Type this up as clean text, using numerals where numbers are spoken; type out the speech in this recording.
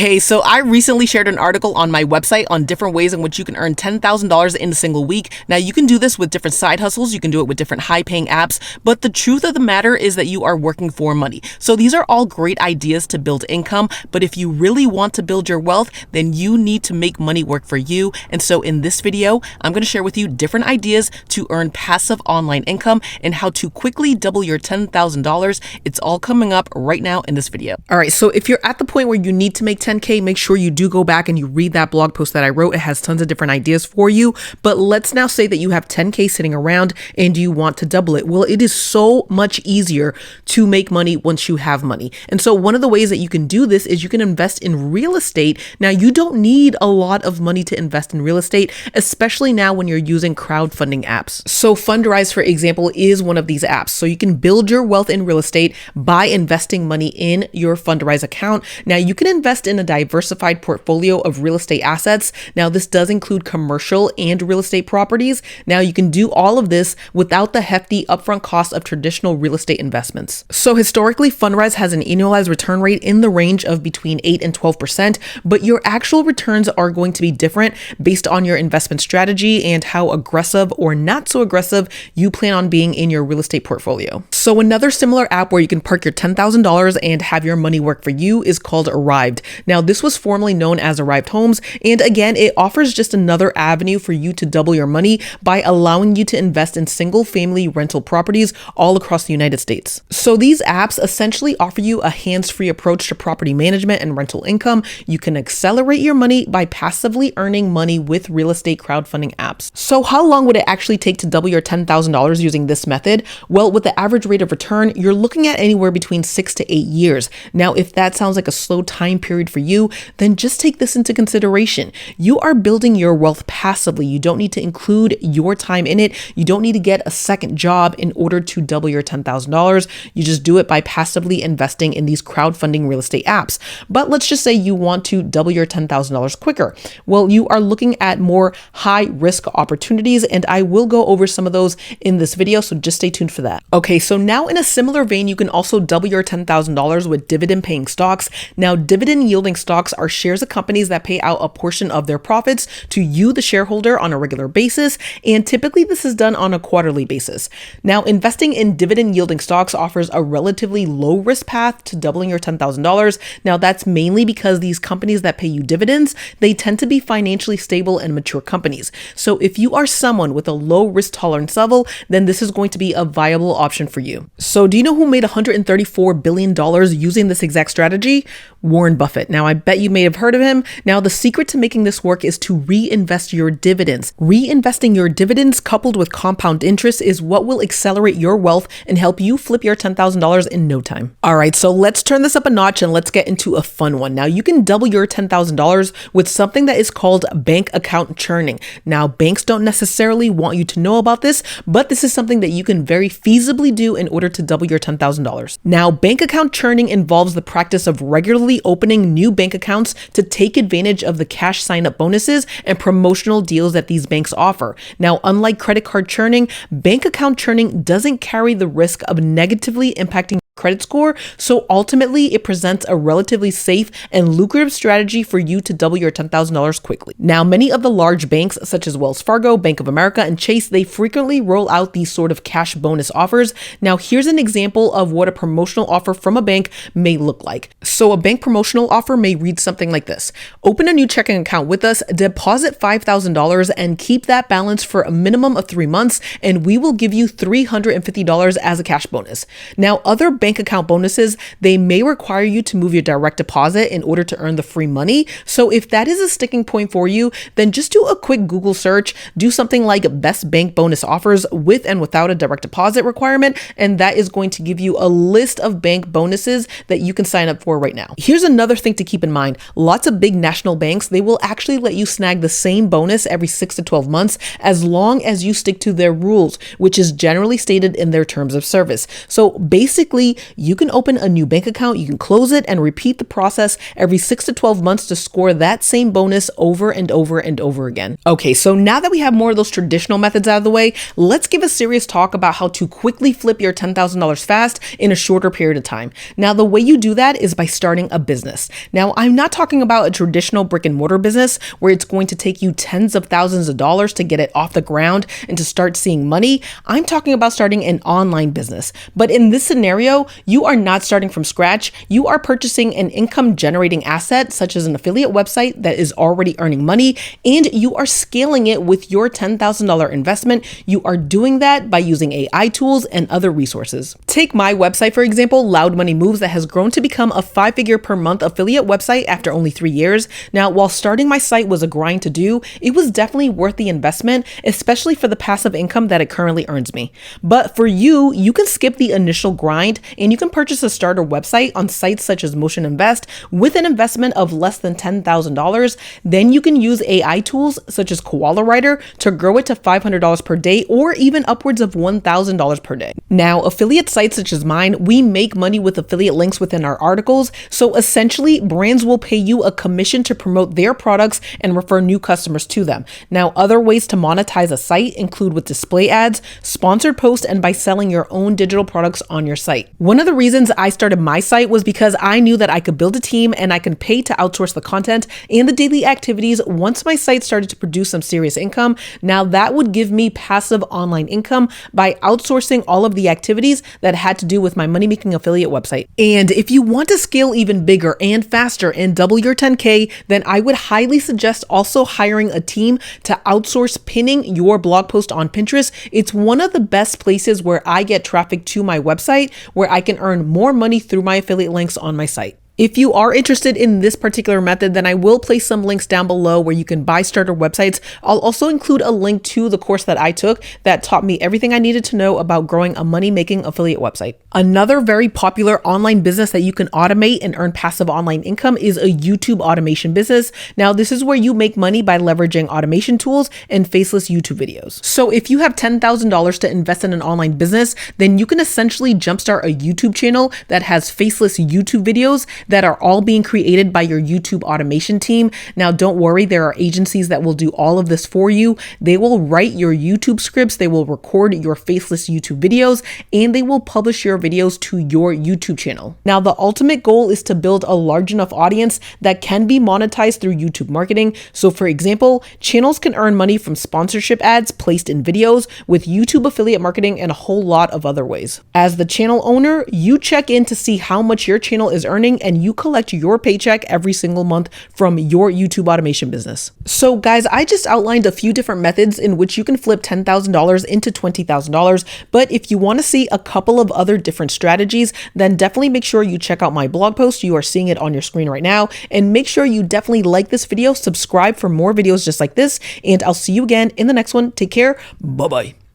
Hey, so I recently shared an article on my website on different ways in which you can earn $10,000 in a single week. Now, you can do this with different side hustles. You can do it with different high-paying apps. But the truth of the matter is that you are working for money. So these are all great ideas to build income. But if you really want to build your wealth, then you need to make money work for you. And so in this video, I'm going to share with you different ideas to earn passive online income and how to quickly double your $10,000. It's all coming up right now in this video. All right, so if you're at the point where you need to make 10K, make sure you do go back and you read that blog post that I wrote. It has tons of different ideas for you. But let's now say that you have 10K sitting around and you want to double it. Well, it is so much easier to make money once you have money. And so one of the ways that you can do this is you can invest in real estate. Now, you don't need a lot of money to invest in real estate, especially now when you're using crowdfunding apps. So Fundrise, for example, is one of these apps. So you can build your wealth in real estate by investing money in your Fundrise account. Now, you can invest in a diversified portfolio of real estate assets. Now, this does include commercial and real estate properties. Now, you can do all of this without the hefty upfront cost of traditional real estate investments. So historically, Fundrise has an annualized return rate in the range of between 8 and 12%, but your actual returns are going to be different based on your investment strategy and how aggressive or not so aggressive you plan on being in your real estate portfolio. So another similar app where you can park your $10,000 and have your money work for you is called Arrived. Now, this was formerly known as Arrived Homes. And again, it offers just another avenue for you to double your money by allowing you to invest in single family rental properties all across the United States. So these apps essentially offer you a hands-free approach to property management and rental income. You can accelerate your money by passively earning money with real estate crowdfunding apps. So how long would it actually take to double your $10,000 using this method? Well, with the average rate of return, you're looking at anywhere between 6 to 8 years. Now, if that sounds like a slow time period for you, then just take this into consideration. You are building your wealth passively. You don't need to include your time in it. You don't need to get a second job in order to double your $10,000. You just do it by passively investing in these crowdfunding real estate apps. But let's just say you want to double your $10,000 quicker. Well, you are looking at more high risk opportunities, and I will go over some of those in this video, so just stay tuned for that. Okay, so now in a similar vein, you can also double your $10,000 with dividend paying stocks. Now, dividend yielding stocks are shares of companies that pay out a portion of their profits to you, the shareholder, on a regular basis, and typically this is done on a quarterly basis. Now, investing in dividend yielding stocks offers a relatively low risk path to doubling your $10,000. Now, that's mainly because these companies that pay you dividends, they tend to be financially stable and mature companies. So if you are someone with a low risk tolerance level, then this is going to be a viable option for you. So do you know who made $134 billion using this exact strategy? Warren Buffett. Now, I bet you may have heard of him. Now, the secret to making this work is to reinvest your dividends. Reinvesting your dividends coupled with compound interest is what will accelerate your wealth and help you flip your $10,000 in no time. All right, so let's turn this up a notch and let's get into a fun one. Now, you can double your $10,000 with something that is called bank account churning. Now, banks don't necessarily want you to know about this, but this is something that you can very feasibly do in order to double your $10,000. Now, bank account churning involves the practice of regularly opening new bank accounts to take advantage of the cash sign-up bonuses and promotional deals that these banks offer. Now, unlike credit card churning, bank account churning doesn't carry the risk of negatively impacting credit score, so ultimately it presents a relatively safe and lucrative strategy for you to double your $10,000 quickly. Now, many of the large banks such as Wells Fargo, Bank of America, and Chase, they frequently roll out these sort of cash bonus offers. Now, here's an example of what a promotional offer from a bank may look like. So a bank promotional offer may read something like this. Open a new checking account with us, deposit $5,000 and keep that balance for a minimum of 3 months, and we will give you $350 as a cash bonus. Now, other bank account bonuses, they may require you to move your direct deposit in order to earn the free money. So if that is a sticking point for you, then just do a quick Google search, do something like best bank bonus offers with and without a direct deposit requirement, and that is going to give you a list of bank bonuses that you can sign up for right now. Here's another thing to keep in mind. Lots of big national banks, they will actually let you snag the same bonus every 6 to 12 months as long as you stick to their rules, which is generally stated in their terms of service. So basically, you can open a new bank account, you can close it, and repeat the process every 6 to 12 months to score that same bonus over and over and over again. Okay, so now that we have more of those traditional methods out of the way, let's give a serious talk about how to quickly flip your $10,000 fast in a shorter period of time. Now, the way you do that is by starting a business. Now, I'm not talking about a traditional brick and mortar business where it's going to take you tens of thousands of dollars to get it off the ground and to start seeing money. I'm talking about starting an online business. But in this scenario, you are not starting from scratch. You are purchasing an income generating asset, such as an affiliate website that is already earning money, and you are scaling it with your $10,000 investment. You are doing that by using AI tools and other resources. Take my website, for example, Loud Money Moves, that has grown to become a 5-figure per month affiliate website after only 3 years. Now, while starting my site was a grind to do, it was definitely worth the investment, especially for the passive income that it currently earns me. But for you, you can skip the initial grind and you can purchase a starter website on sites such as Motion Invest with an investment of less than $10,000. Then you can use AI tools such as Koala Writer to grow it to $500 per day or even upwards of $1,000 per day. Now, affiliate sites such as mine, we make money with affiliate links within our articles. So essentially, brands will pay you a commission to promote their products and refer new customers to them. Now, other ways to monetize a site include with display ads, sponsored posts, and by selling your own digital products on your site. One of the reasons I started my site was because I knew that I could build a team and I can pay to outsource the content and the daily activities once my site started to produce some serious income. Now, that would give me passive online income by outsourcing all of the activities that had to do with my money-making affiliate website. And if you want to scale even bigger and faster and double your 10K, then I would highly suggest also hiring a team to outsource pinning your blog post on Pinterest. It's one of the best places where I get traffic to my website, where I can earn more money through my affiliate links on my site. If you are interested in this particular method, then I will place some links down below where you can buy starter websites. I'll also include a link to the course that I took that taught me everything I needed to know about growing a money-making affiliate website. Another very popular online business that you can automate and earn passive online income is a YouTube automation business. Now, this is where you make money by leveraging automation tools and faceless YouTube videos. So if you have $10,000 to invest in an online business, then you can essentially jumpstart a YouTube channel that has faceless YouTube videos that are all being created by your YouTube automation team. Now, don't worry, there are agencies that will do all of this for you. They will write your YouTube scripts, they will record your faceless YouTube videos, and they will publish your videos to your YouTube channel. Now, the ultimate goal is to build a large enough audience that can be monetized through YouTube marketing. So for example, channels can earn money from sponsorship ads placed in videos, with YouTube affiliate marketing, and a whole lot of other ways. As the channel owner, you check in to see how much your channel is earning, and you collect your paycheck every single month from your YouTube automation business. So guys, I just outlined a few different methods in which you can flip $10,000 into $20,000. But if you want to see a couple of other different strategies, then definitely make sure you check out my blog post. You are seeing it on your screen right now. And make sure you definitely like this video, subscribe for more videos just like this, and I'll see you again in the next one. Take care. Bye-bye.